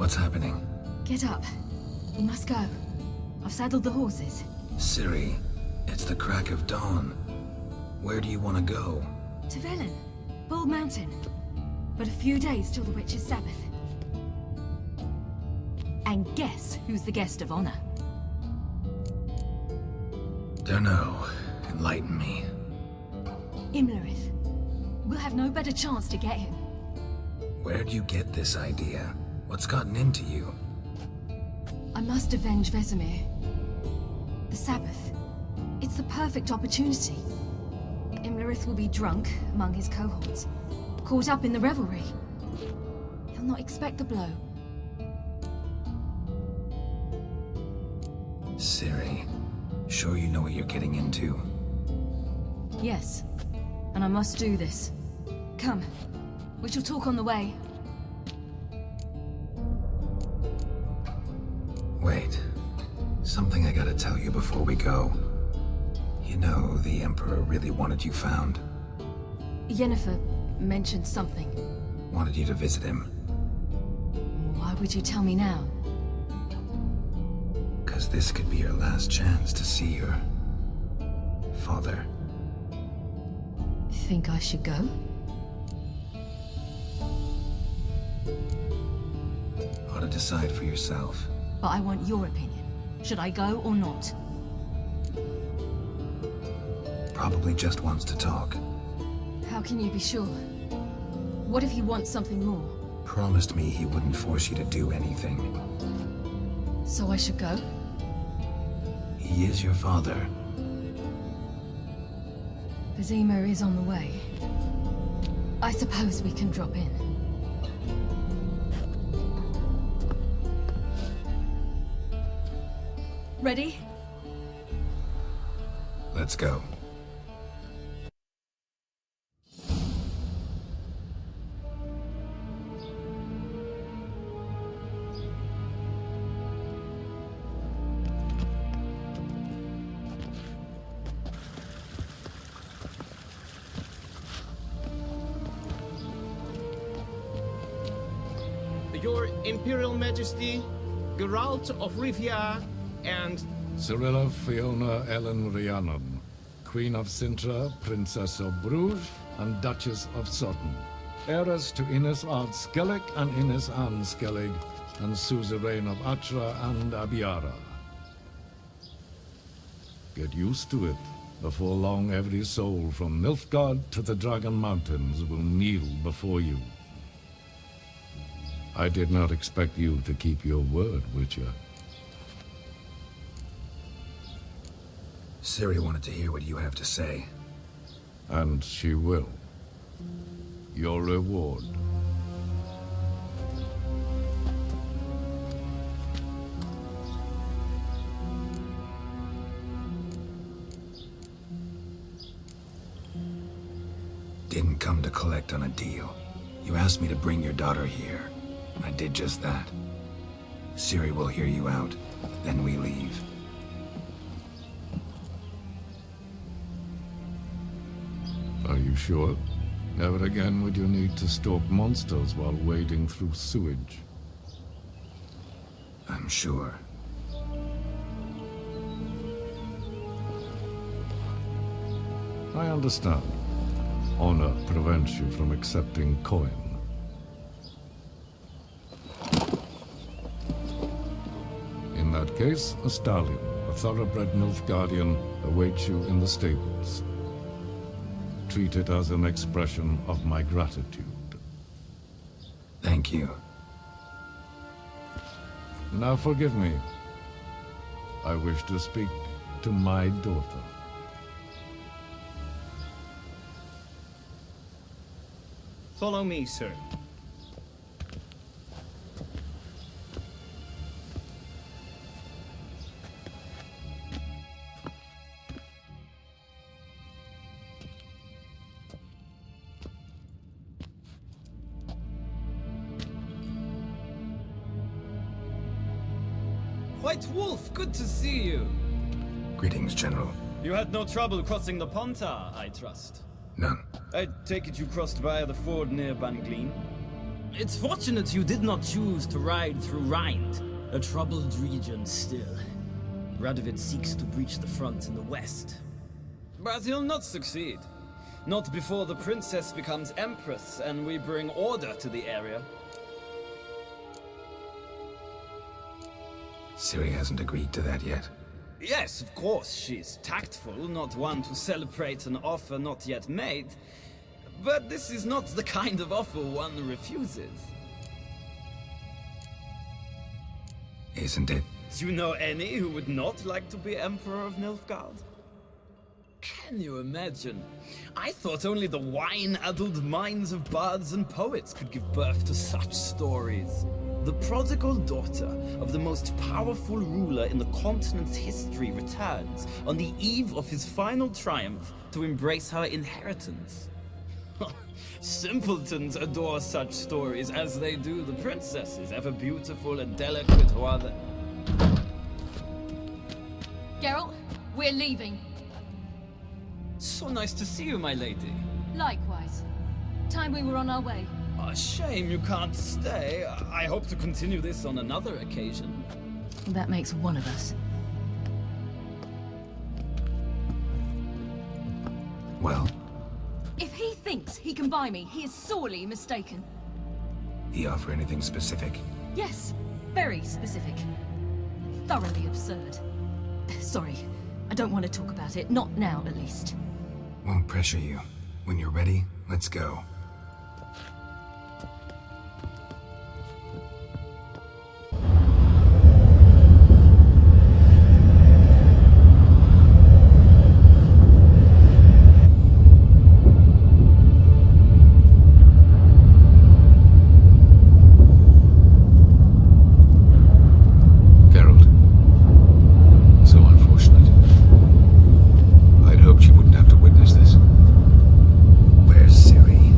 What's happening? Get up. We must go. I've saddled the horses. Ciri, it's the crack of dawn. Where do you want to go? To Velen. Bald Mountain. But a few days till the Witch's Sabbath. And guess who's the guest of honor? Dunno. Enlighten me. Imlerith. We'll have no better chance to get him. Where'd you get this idea? What's gotten into you? I must avenge Vesemir. The Sabbath. It's the perfect opportunity. Imlerith will be drunk among his cohorts, caught up in the revelry. He'll not expect the blow. Ciri, sure you know what you're getting into? Yes, and I must do this. Come, we shall talk on the way. Wait. Something I gotta tell you before we go. You know, the Emperor really wanted you found. Yennefer mentioned something. Wanted you to visit him. Why would you tell me now? Because this could be your last chance to see your father. Think I should go? Ought to decide for yourself. But I want your opinion. Should I go or not? Probably just wants to talk. How can you be sure? What if he wants something more? Promised me he wouldn't force you to do anything. So I should go? He is your father. Vesemir is on the way. I suppose we can drop in. Ready? Let's go. Your Imperial Majesty, Geralt of Rivia, and Cirilla Fiona Ellen Rhiannon, Queen of Sintra, Princess of Bruges, and Duchess of Sutton. Heiress to Innes Ard Skellig and Innes Anne Skellig, and suzerain of Atra and Abiara. Get used to it. Before long, every soul from Nilfgaard to the Dragon Mountains will kneel before you. I did not expect you to keep your word, Witcher. Ciri wanted to hear what you have to say. And she will. Your reward. Didn't come to collect on a deal. You asked me to bring your daughter here. I did just that. Ciri will hear you out, then we leave. Are you sure? Never again would you need to stalk monsters while wading through sewage. I'm sure. I understand. Honor prevents you from accepting coin. In that case, a stallion, a thoroughbred Nilfgaardian, awaits you in the stables. Treat it as an expression of my gratitude. Thank you. Now forgive me. I wish to speak to my daughter. follow me, sir. White Wolf, good to see you. Greetings, General. You had no trouble crossing the Pontar, I trust. None. I take it you crossed via the ford near Bangleen? It's fortunate you did not choose to ride through Rind, a troubled region still. Radovid seeks to breach the front in the west. But he'll not succeed. Not before the princess becomes Empress and we bring order to the area. Ciri hasn't agreed to that yet. Yes, of course, she's tactful, not one to celebrate an offer not yet made. But this is not the kind of offer one refuses. Isn't it? Do you know any who would not like to be Emperor of Nilfgaard? Can you imagine? I thought only the wine-addled minds of bards and poets could give birth to such stories. The prodigal daughter of the most powerful ruler in the continent's history returns on the eve of his final triumph to embrace her inheritance. Simpletons adore such stories as they do the princesses, ever beautiful and delicate who are the... Geralt, we're leaving. So nice to see you, my lady. Likewise. Time we were on our way. A shame you can't stay. I hope to continue this on another occasion. That makes one of us. Well, If he thinks he can buy me, he is sorely mistaken. he offer anything specific? Yes, very specific. Thoroughly absurd. Sorry, I don't want to talk about it. Not now, at least. Won't pressure you. When you're ready, let's go. Geralt. So unfortunate. I'd hoped you wouldn't have to witness this. Where's Ciri?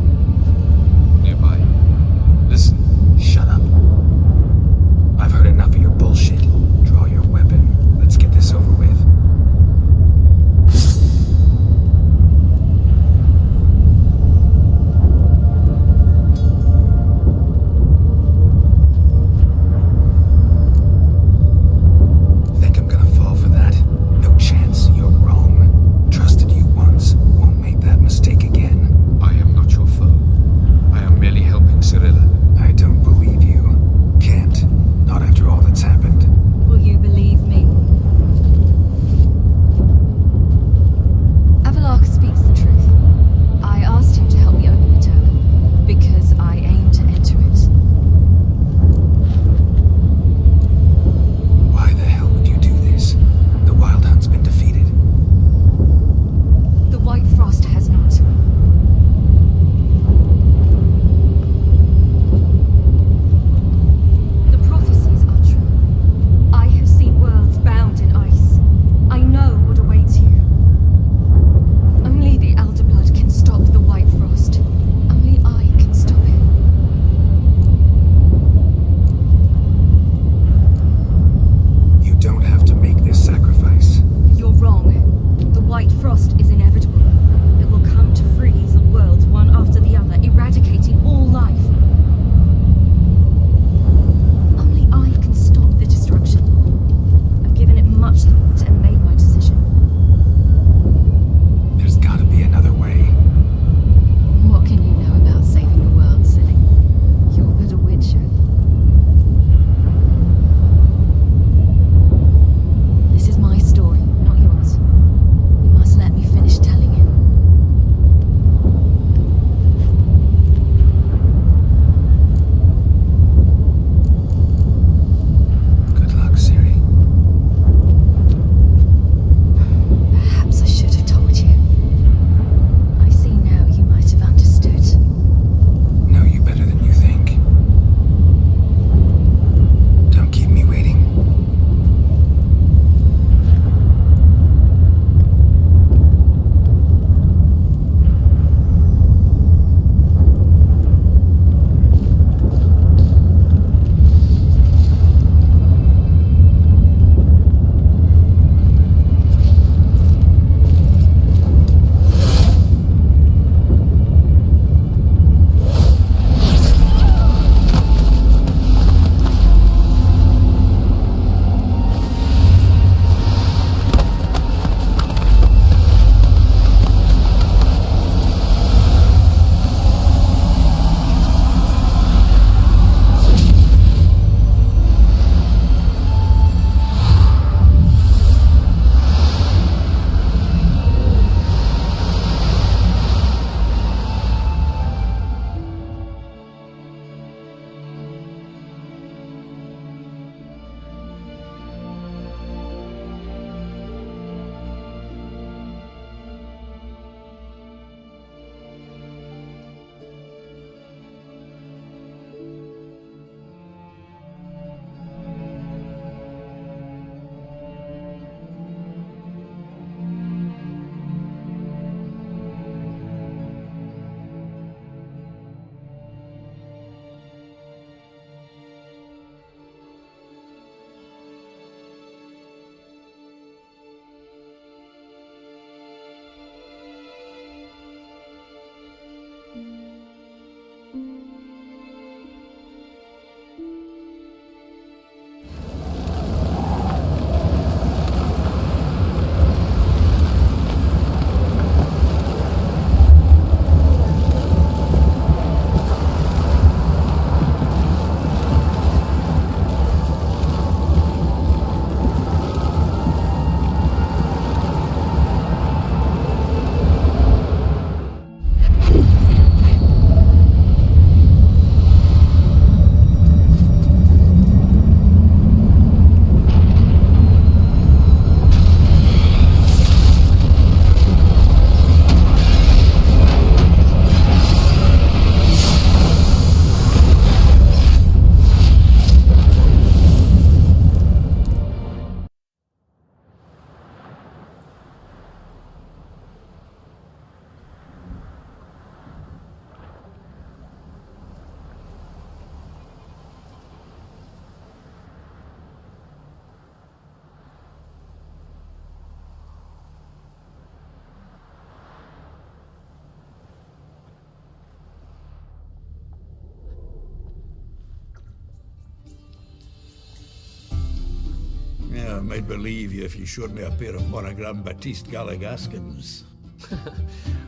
might believe you if you showed me a pair of monogram Batiste Galligaskins.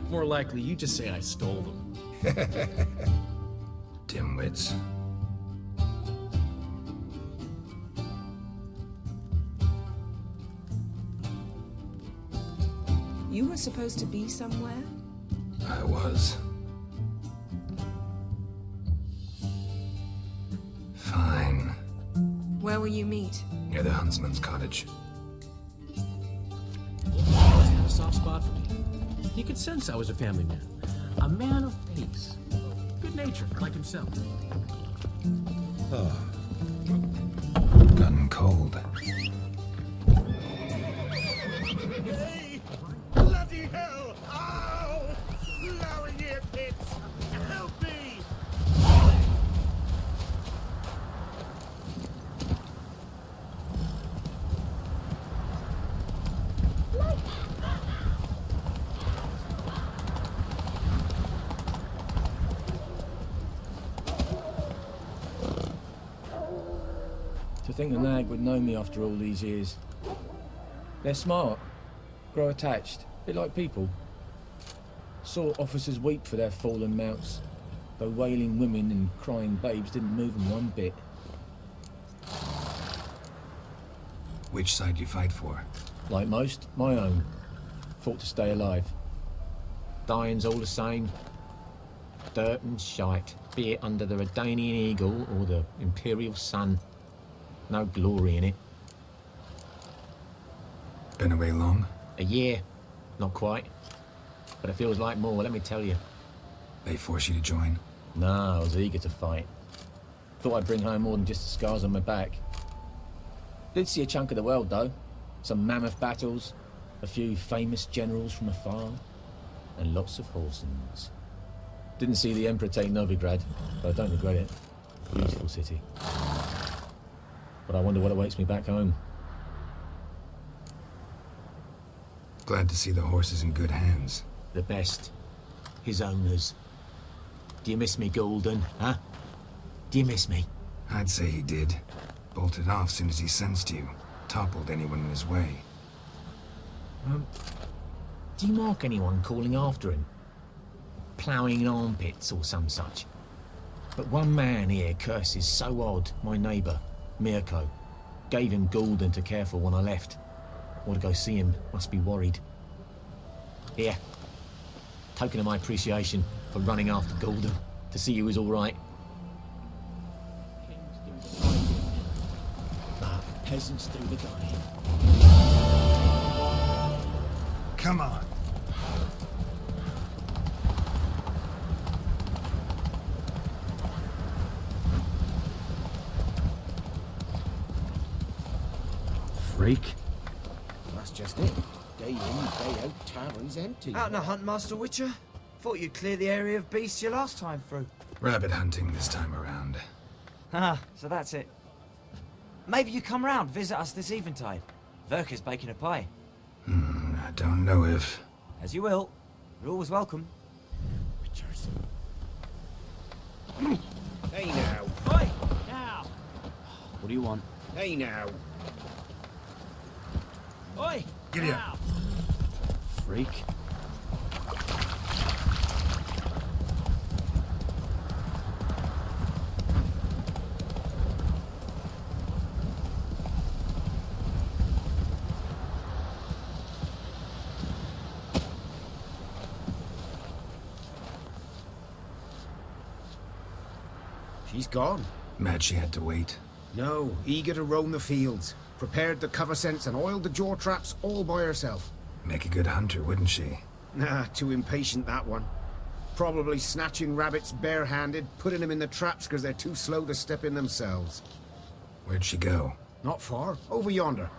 More likely, you just say I stole them. Dimwits. You were supposed to be somewhere? I was. Fine. Where will you meet? Near the huntsman's cottage. Always had a soft spot for me. He could sense I was a family man. A man of peace. Good natured, like himself. Gun cold. Hey! Bloody hell! Ow! Blowing ear pits! Help me! To think the nag would know me after all these years. They're smart, grow attached, a bit like people. Saw officers weep for their fallen mounts, though wailing women and crying babes didn't move them one bit. Which side you fight for? Like most, my own. Fought to stay alive. Dying's all the same. Dirt and shite, be it under the Redanian eagle or the Imperial sun. No glory in it. Been away long? A year. Not quite. But it feels like more, let me tell you. They force you to join? No, I was eager to fight. Thought I'd bring home more than just the scars on my back. Did see a chunk of the world, though. Some mammoth battles, a few famous generals from afar, and lots of horsens. Didn't see the Emperor take Novigrad, but I don't regret it. Beautiful city. But I wonder what awaits me back home. Glad to see the horses in good hands. The best. His owners. Do you miss me, Golden, huh? Do you miss me? I'd say he did. Bolted off soon as he sensed you. Toppled anyone in his way. Do you mark anyone calling after him? Ploughing in armpits or some such? But one man here curses so odd, my neighbour, Mirko. Gave him Golden to care for when I left. Want to go see him, must be worried. Here. Token of my appreciation for running after Golden, to see he was all right. But peasants do the dying. Come on. Freak. That's just it. Day in, day out, tavern's empty. Out on a hunt, Master Witcher? Thought you'd clear the area of beasts your last time through. Rabbit hunting this time around. Ah, so that's it. Maybe you come round, visit us this eventide. Verka's baking a pie. I don't know if... As you will. You're always welcome. Witchers. Hey now. Oi! Now! What do you want? Hey now. Oi! Giddy up. Freak. She's gone. Mad she had to wait. No, eager to roam the fields. Prepared the cover scents and oiled the jaw traps all by herself. Make a good hunter, wouldn't she? Nah, too impatient, that one. Probably snatching rabbits barehanded, putting them in the traps because they're too slow to step in themselves. Where'd she go? Not far. Over yonder.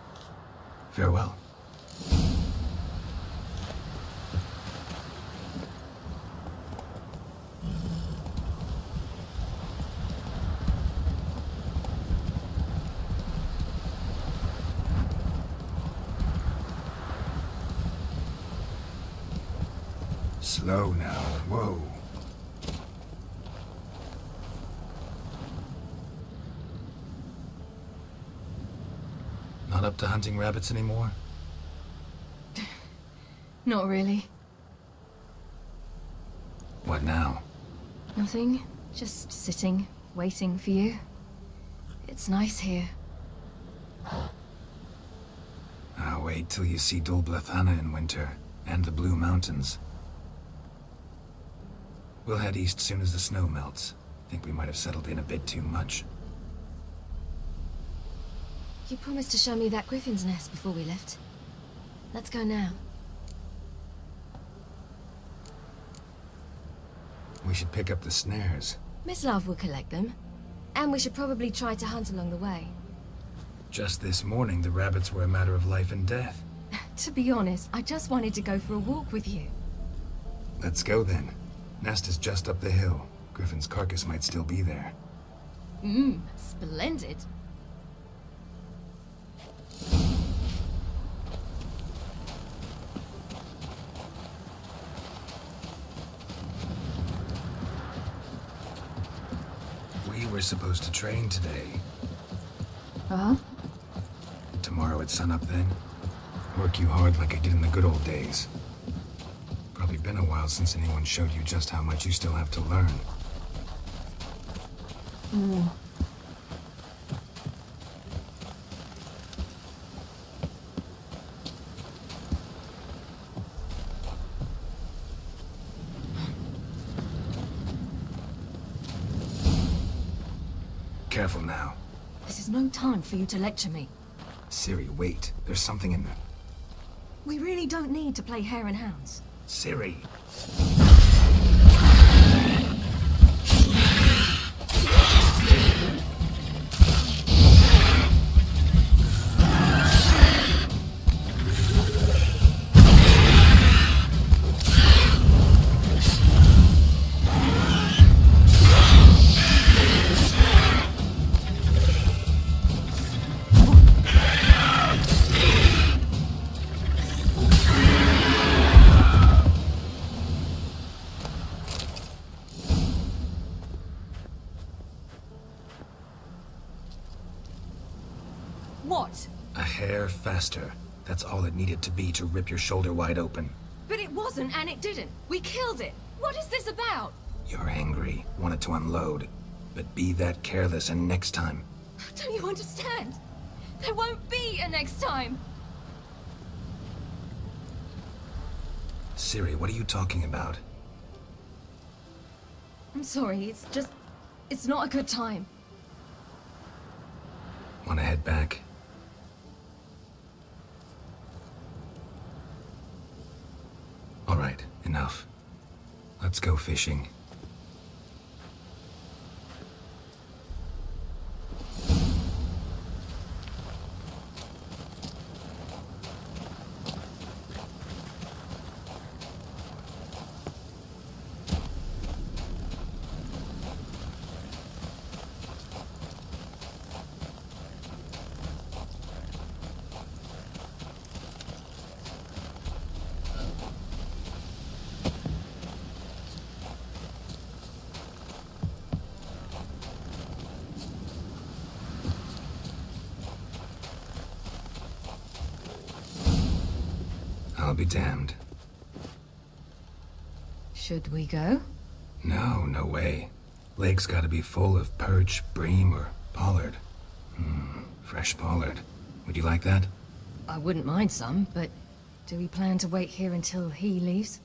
Farewell. Slow now. Whoa. Not Not up to hunting rabbits anymore? Not really. What now? Nothing. Just sitting, waiting for you. It's nice here. I'll wait till you see Dol Blethana in winter, and the Blue Mountains. We'll head east soon as the snow melts. Think we might have settled in a bit too much. You promised to show me that griffin's nest before we left. Let's go now. We should pick up the snares. Miss Love will collect them. And we should probably try to hunt along the way. Just this morning, the rabbits were a matter of life and death. To be honest, I just wanted to go for a walk with you. Let's go then. Nest is just up the hill. Griffin's carcass might still be there. Splendid. We were supposed to train today. Uh-huh. Tomorrow at sunup then. Work you hard like I did in the good old days. Probably been a while since anyone showed you just how much you still have to learn. Careful now. This is no time for you to lecture me. Ciri, wait. There's something in there. We really don't need to play hare and hounds. Ciri. What? A hair faster. That's all it needed to be to rip your shoulder wide open. But it wasn't, and it didn't. We killed it. What is this about? You're angry, wanted to unload. But be that careless and next time. Don't you understand? There won't be a next time. Ciri, what are you talking about? I'm sorry, it's not a good time. Want to head back? All right, enough. Let's go fishing. I'll be damned. Should we go? No, no way. Lake's gotta be full of perch, bream, or pollard. Fresh pollard. Would you like that? I wouldn't mind some, but do we plan to wait here until he leaves?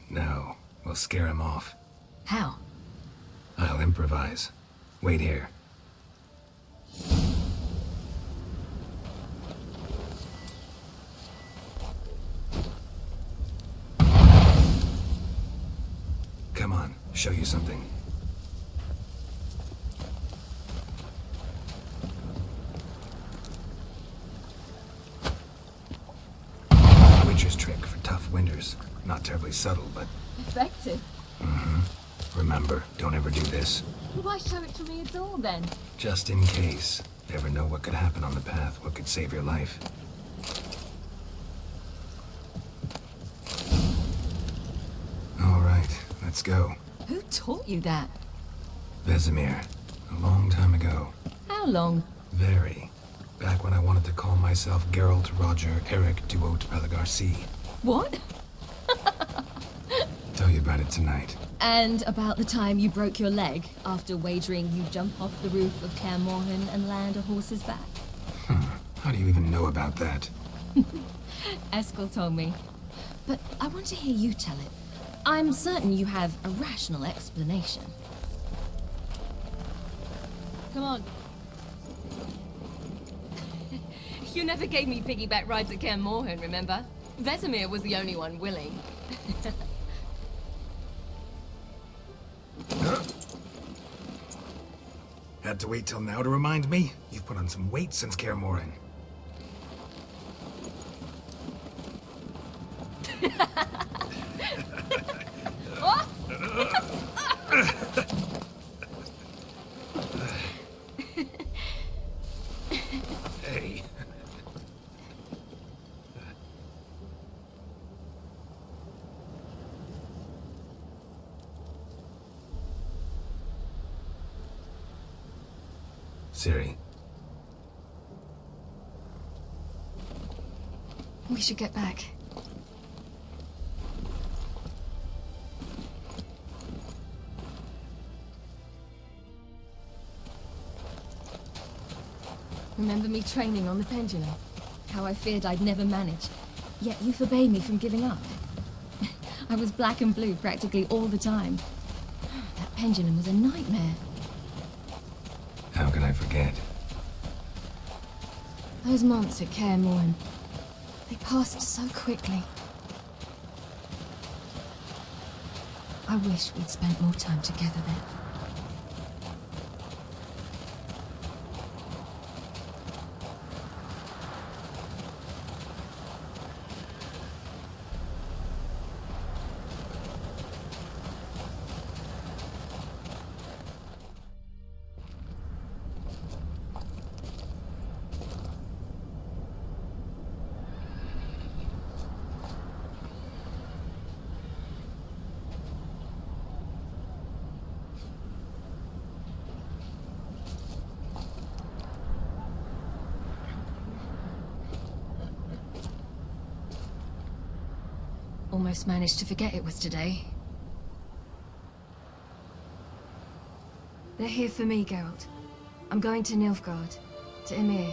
No, we'll scare him off. How? I'll improvise. Wait here. Come on, show you something. Witcher's trick for tough winters. Not terribly subtle, but... Effective. Remember, don't ever do this. Why show it to me at all, then? Just in case. Never know what could happen on the path, what could save your life. All right, let's go. Who taught you that? Vesemir. A long time ago. How long? Very. Back when I wanted to call myself Geralt Roger Eric Duot Pelagarcy. What? Tell you about it tonight. And about the time you broke your leg after wagering you'd jump off the roof of Kaer Morhen and land a horse's back? How do you even know about that? Eskel told me. But I want to hear you tell it. I'm certain you have a rational explanation. Come on. You never gave me piggyback rides at Kaer Morhen, remember? Vesemir was the only one willing. Had to wait till now to remind me? You've put on some weight since Kaer Morhen. Hey. Ciri. We should get back. Remember me training on the pendulum? How I feared I'd never manage. Yet you forbade me from giving up. I was black and blue practically all the time. That pendulum was a nightmare. How can I forget? Those months at Kaer Morhen, they passed so quickly. I wish we'd spent more time together then. Almost managed to forget it was today. They're here for me, Geralt. I'm going to Nilfgaard, to Emir.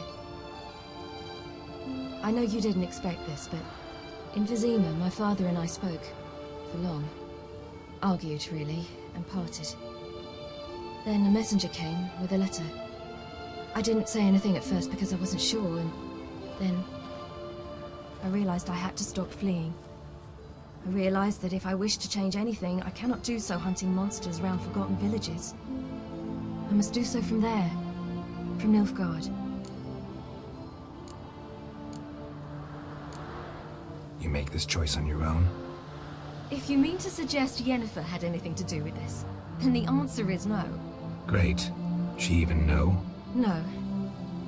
I know you didn't expect this, but in Vizima, my father and I spoke. For long. Argued, really, and parted. Then a messenger came with a letter. I didn't say anything at first because I wasn't sure, and then I realized I had to stop fleeing. I realized that if I wish to change anything, I cannot do so hunting monsters round forgotten villages. I must do so from there, from Nilfgaard. You make this choice on your own? If you mean to suggest Yennefer had anything to do with this, then the answer is no. Great. She even know? No.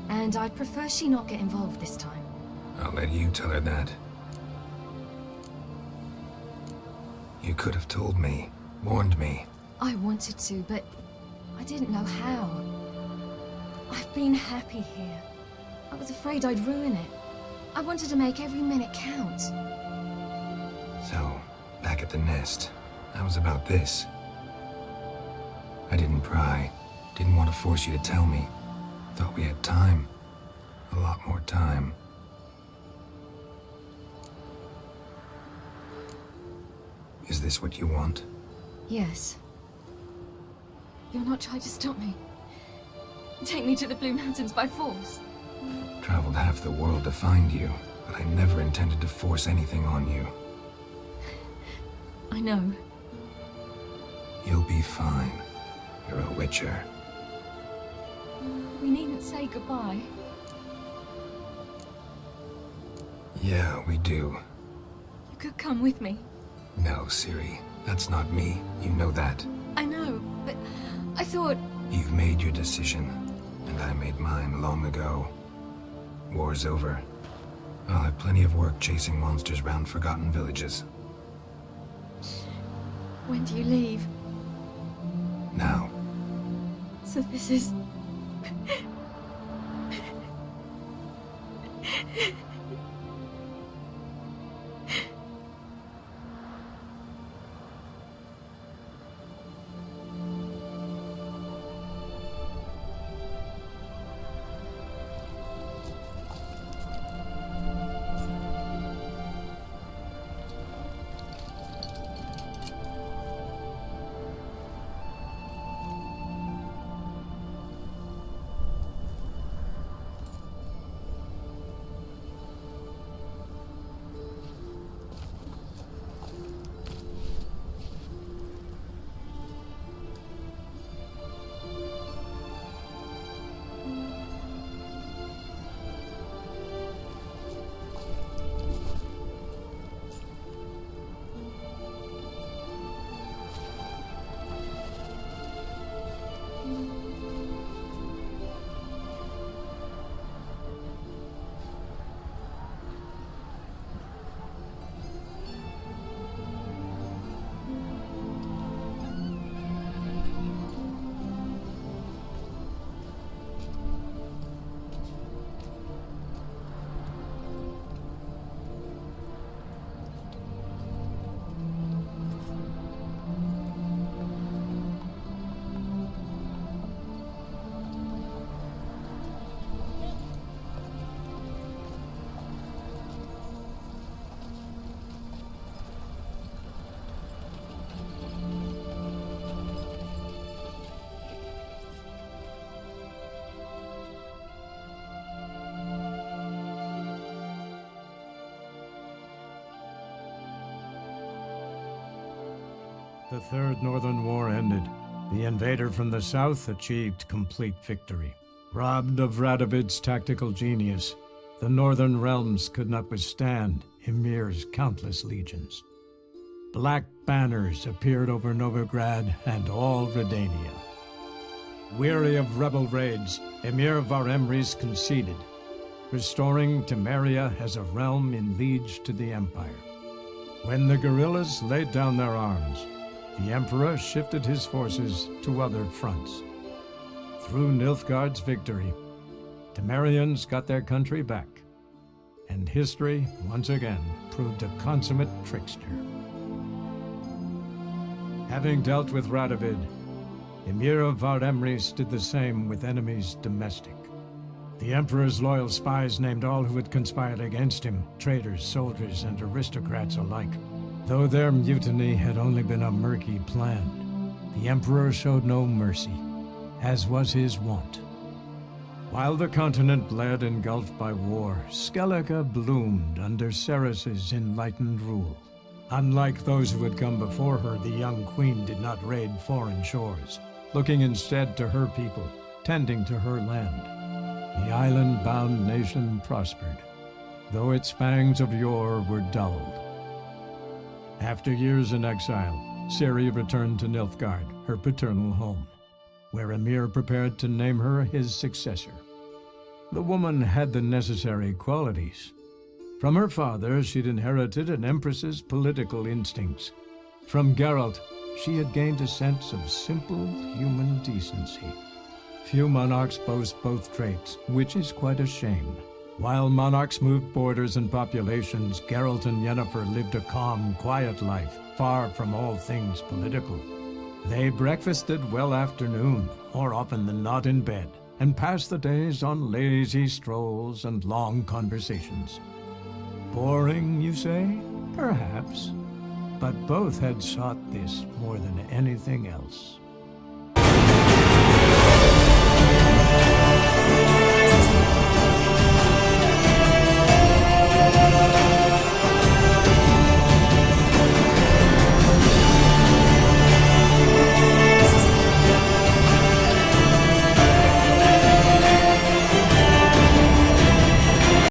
And I'd prefer she not get involved this time. I'll let you tell her that. You could have told me, warned me. I wanted to, but I didn't know how. I've been happy here. I was afraid I'd ruin it. I wanted to make every minute count. So, back at the nest, I was about this. I didn't pry. Didn't want to force you to tell me. Thought we had time. A lot more time. Is this what you want? Yes. You're not trying to stop me. Take me to the Blue Mountains by force. Traveled half the world to find you, but I never intended to force anything on you. I know. You'll be fine. You're a witcher. We needn't say goodbye. Yeah, we do. You could come with me. No, Ciri. That's not me. You know that. I know, but I thought... You've made your decision, and I made mine long ago. War's over. I'll have plenty of work chasing monsters round forgotten villages. When do you leave? Now. So this is... The Third Northern War ended. The invader from the south achieved complete victory. Robbed of Radovid's tactical genius, the Northern realms could not withstand Ymir's countless legions. Black banners appeared over Novigrad and all Redania. Weary of rebel raids, Emir var Emrys conceded, restoring Temeria as a realm in liege to the Empire. When the guerrillas laid down their arms, the Emperor shifted his forces to other fronts. Through Nilfgaard's victory, Temerians got their country back, and history once again proved a consummate trickster. Having dealt with Radovid, Emir var Emrys did the same with enemies domestic. The Emperor's loyal spies named all who had conspired against him, traitors, soldiers, and aristocrats alike. Though their mutiny had only been a murky plan, the Emperor showed no mercy, as was his wont. While the continent bled engulfed by war, Skellige bloomed under Ceres's enlightened rule. Unlike those who had come before her, the young queen did not raid foreign shores, looking instead to her people, tending to her land. The island-bound nation prospered, though its fangs of yore were dulled. After years in exile, Ciri returned to Nilfgaard, her paternal home, where Emir prepared to name her his successor. The woman had the necessary qualities. From her father, she'd inherited an Empress's political instincts. From Geralt, she had gained a sense of simple human decency. Few monarchs boast both traits, which is quite a shame. While monarchs moved borders and populations, Geralt and Yennefer lived a calm, quiet life, far from all things political. They breakfasted well after noon, more often than not in bed, and passed the days on lazy strolls and long conversations. Boring, you say? Perhaps. But both had sought this more than anything else.